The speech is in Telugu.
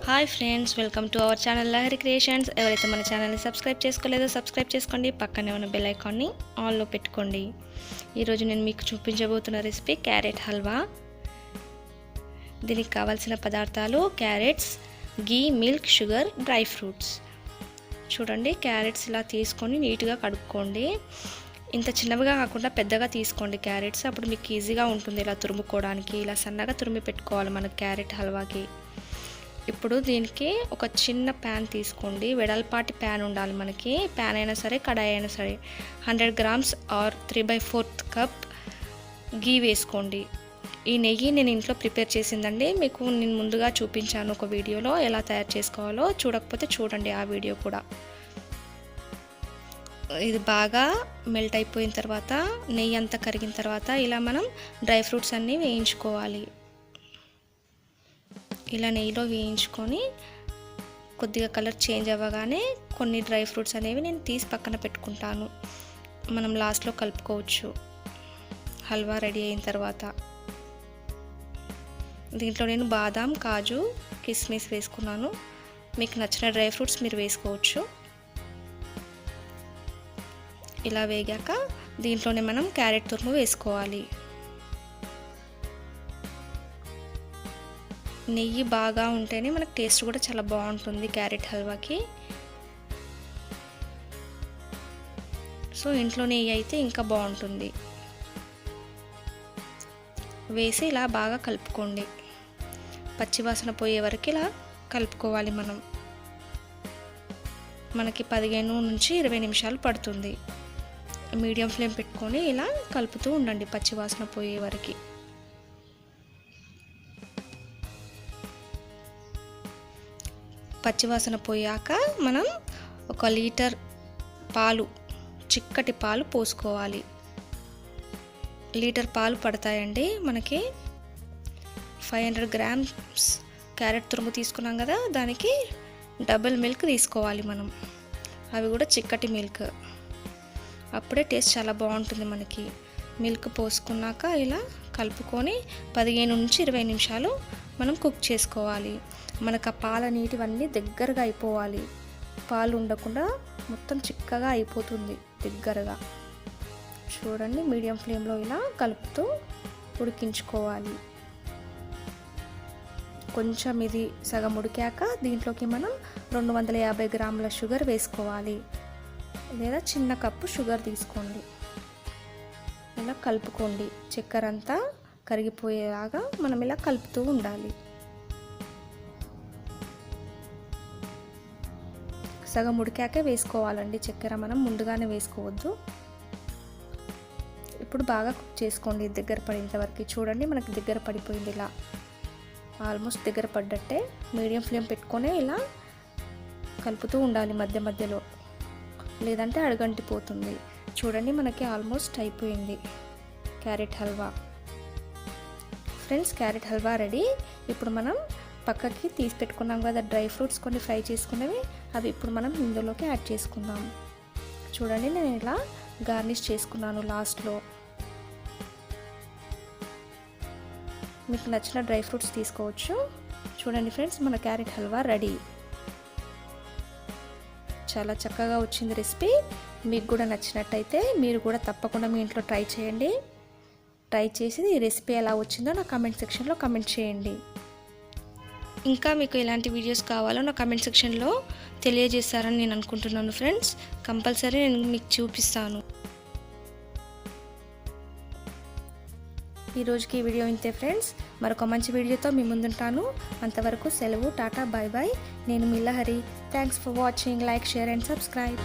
Hi friends, welcome to our channel Lahari creations. ఎవరైతే మన ఛానల్ని సబ్స్క్రైబ్ చేసుకోలేదో సబ్స్క్రైబ్ చేసుకోండి. పక్కనే ఉన్న బెల్ ఐకాన్ని ఆన్లో పెట్టుకోండి. ఈరోజు నేను మీకు చూపించబోతున్న రెసిపీ క్యారెట్ హల్వా. దీనికి కావాల్సిన పదార్థాలు క్యారెట్స్, గీ, మిల్క్, షుగర్, డ్రై ఫ్రూట్స్. చూడండి, క్యారెట్స్ ఇలా తీసుకొని నీట్గా కడుక్కోండి. ఇంత చిన్నవిగా కాకుండా పెద్దగా తీసుకోండి క్యారెట్స్. అప్పుడు మీకు ఈజీగా ఉంటుంది ఇలా తురుముకోవడానికి. ఇలా సన్నగా తురిమి పెట్టుకోవాలి మన క్యారెట్ హల్వాకి. ఇప్పుడు దీనికి ఒక చిన్న ప్యాన్ తీసుకోండి. వెడల్పాటి ప్యాన్ ఉండాలి మనకి. ప్యాన్ అయినా సరే, కడాయి అయినా సరే. 100 గ్రామ్స్ ఆర్ 3/4 కప్ గీ వేసుకోండి. ఈ నెయ్యి నేను ఇంట్లో ప్రిపేర్ చేసిందండి. మీకు నేను ముందుగా చూపించాను ఒక వీడియోలో ఎలా తయారు చేసుకోవాలో. చూడకపోతే చూడండి ఆ వీడియో కూడా. ఇది బాగా మెల్ట్ అయిపోయిన తర్వాత, నెయ్యి అంతా కరిగిన తర్వాత ఇలా మనం డ్రై ఫ్రూట్స్ అన్నీ వేయించుకోవాలి. ఇలా నెయ్యిలో వేయించుకొని కొద్దిగా కలర్ చేంజ్ అవ్వగానే కొన్ని డ్రై ఫ్రూట్స్ అనేవి నేను తీసి పక్కన పెట్టుకుంటాను. మనం లాస్ట్లో కలుపుకోవచ్చు హల్వా రెడీ అయిన తర్వాత. దీంట్లో నేను బాదాం, కాజు, కిస్మిస్ వేసుకున్నాను. మీకు నచ్చిన డ్రై ఫ్రూట్స్ మీరు వేసుకోవచ్చు. ఇలా వేగాక దీంట్లోనే మనం క్యారెట్ తురుము వేసుకోవాలి. నెయ్యి బాగా ఉంటేనే మనకు టేస్ట్ కూడా చాలా బాగుంటుంది క్యారెట్ హల్వాకి. సో ఇంట్లో నెయ్యి అయితే ఇంకా బాగుంటుంది. వేసి ఇలా బాగా కలుపుకోండి. పచ్చివాసన పోయే వరకు ఇలా కలుపుకోవాలి మనం. మనకి 15 నుంచి 20 నిమిషాలు పడుతుంది. మీడియం ఫ్లేమ్ పెట్టుకొని ఇలా కలుపుతూ ఉండండి పచ్చివాసన పోయే వరకు. పచ్చివాసన పోయాక మనం 1 లీటర్ పాలు, చిక్కటి పాలు పోసుకోవాలి. లీటర్ పాలు పడతాయండి మనకి. 500 గ్రామ్స్ క్యారెట్ తురుము తీసుకున్నాం కదా, దానికి డబుల్ మిల్క్ తీసుకోవాలి మనం. అవి కూడా చిక్కటి మిల్క్. అప్పుడే టేస్ట్ చాలా బాగుంటుంది మనకి. మిల్క్ పోసుకున్నాక ఇలా కలుపుకొని 15 నుంచి 20 నిమిషాలు మనం కుక్ చేసుకోవాలి. మనకు ఆ పాల నీటివన్నీ దగ్గరగా అయిపోవాలి. పాలు ఉండకుండా మొత్తం చిక్కగా అయిపోతుంది దగ్గరగా. చూడండి, మీడియం ఫ్లేమ్లో ఇలా కలుపుతూ ఉడికించుకోవాలి. కొంచెం ఇది సగం ఉడికాక దీంట్లోకి మనం 250 గ్రాముల షుగర్ వేసుకోవాలి. లేదా చిన్న కప్పు షుగర్ తీసుకోండి. ఇలా కలుపుకోండి. చక్కెర అంతా కరిగిపోయేలాగా మనం ఇలా కలుపుతూ ఉండాలి. సగం ఉడికాకే వేసుకోవాలండి చక్కెర, మనం ముందుగానే వేసుకోవద్దు. ఇప్పుడు బాగా కుక్ చేసుకోండి దగ్గర పడేంత వరకు. చూడండి, మనకి దగ్గర పడిపోయింది. ఇలా ఆల్మోస్ట్ దగ్గర పడ్డట్టే. మీడియం ఫ్లేమ్ పెట్టుకొని ఇలా కలుపుతూ ఉండాలి మధ్య మధ్యలో, లేదంటే అడుగంటిపోతుంది. చూడండి, మనకి ఆల్మోస్ట్ అయిపోయింది carrot halwa. Friends, carrot halwa ready. ఇప్పుడు మనం పక్కకి తీసి పెట్టుకున్నాం కదా డ్రై ఫ్రూట్స్ కొన్ని ఫ్రై చేసుకునేవి, అవి ఇప్పుడు మనం ఇందులోకి యాడ్ చేసుకుందాం. చూడండి, నేను ఇలా గార్నిష్ చేసుకున్నాను లాస్ట్లో. మీకు నచ్చిన డ్రై ఫ్రూట్స్ తీసుకోవచ్చు. చూడండి ఫ్రెండ్స్, మన క్యారెట్ హల్వా రెడీ. చాలా చక్కగా వచ్చింది రెసిపీ. మీకు కూడా నచ్చినట్టయితే మీరు కూడా తప్పకుండా మీ ఇంట్లో ట్రై చేయండి. ట్రై చేసి ఈ రెసిపీ ఎలా వచ్చిందో నా కామెంట్ సెక్షన్లో కామెంట్ చేయండి. ఇంకా మీకు ఎలాంటి వీడియోస్ కావాలో నా కామెంట్ సెక్షన్లో తెలియజేస్తారని నేను అనుకుంటున్నాను ఫ్రెండ్స్. కంపల్సరీ నేను మీకు చూపిస్తాను. ఈరోజుకి ఈ వీడియో ఇంతే ఫ్రెండ్స్. మరొక మంచి వీడియోతో మీ ముందుంటాను. అంతవరకు సెలవు. Tata, bye bye. నేను మీ Lahari. Thanks for watching. Like, share and subscribe.